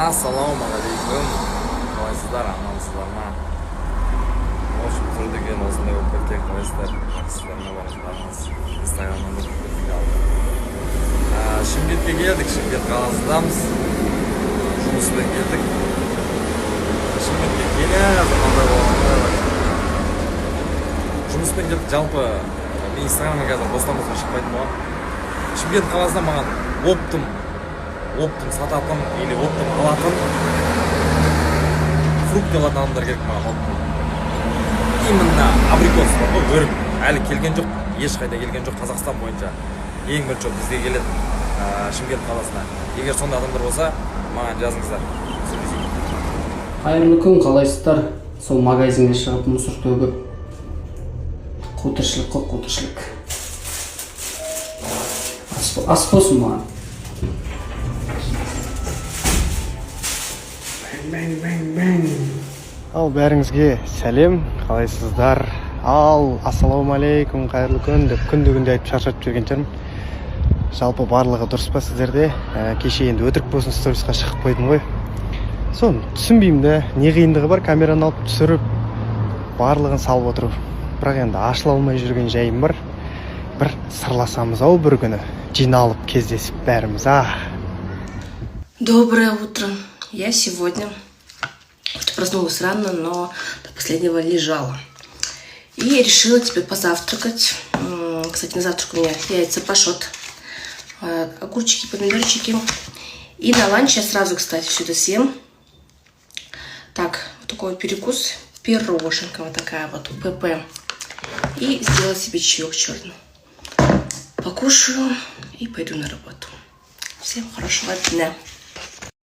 Ассалаумағалейкум. Қалайсыздар, амансыздар ма? Общем, түрдеген осындай болып кеткен қалайсыздар. Жақсыларына барыңыздарыңыз. Инстаграмнан да көрдік алды. Шымкентке келдік, Шымкент қаласындамыз. Жұмыспен келдік. Шымкентке келе заманда болғанда. Жұмыспен келдік, жалпы мен Инстаграмға қазір бостан-босқа шықпайтын болған. Шымкент қаласында маған оптым сататын или оптым алатын фрукт алатын адамдар керек маған оптым. Именно абрикос бар ғой, өрік әлі келген жоқ, ешқайда келген жоқ. Қазақстан бойынша ең бірінші бізге келеді Шымкент қаласына. Егер сондай адамдар болса, маған жазыңыздар. Қайырлы күн, қалайсыздар? Сол магазинге шығып мұсыр төгіп қу тіршілік. Ас болсын маған. Ал бәріңізге сәлем, қалайсыздар? Ал ассалаумағалейкум, қайырлы күн деп күнде айтып шаршатып жүрген жерім. Жалпы барлығы дұрыс па сіздерде? Кеше енді өтірік болсын сторисқа шығып қойдым ғой. Соны түсінбеймін де, не қиындығы бар, камераны алып түсіріп, барлығын салып отыру. Бірақ енді ашыла алмай жүрген жайым бар. Бір сырласамыз ау бір күні, жиналып кездесіп бәріміз. Доброе утро. Я сегодня проснулась рано, но до последнего лежала. И решила теперь позавтракать. Кстати, на завтрак у меня яйца пашот, огурчики, помидорчики. И на ланч я сразу, кстати, все это съем. Так, вот такой вот перекус. Пироженка вот такая вот, ПП. И сделала себе чаек черный. Покушаю и пойду на работу. Всем хорошего дня.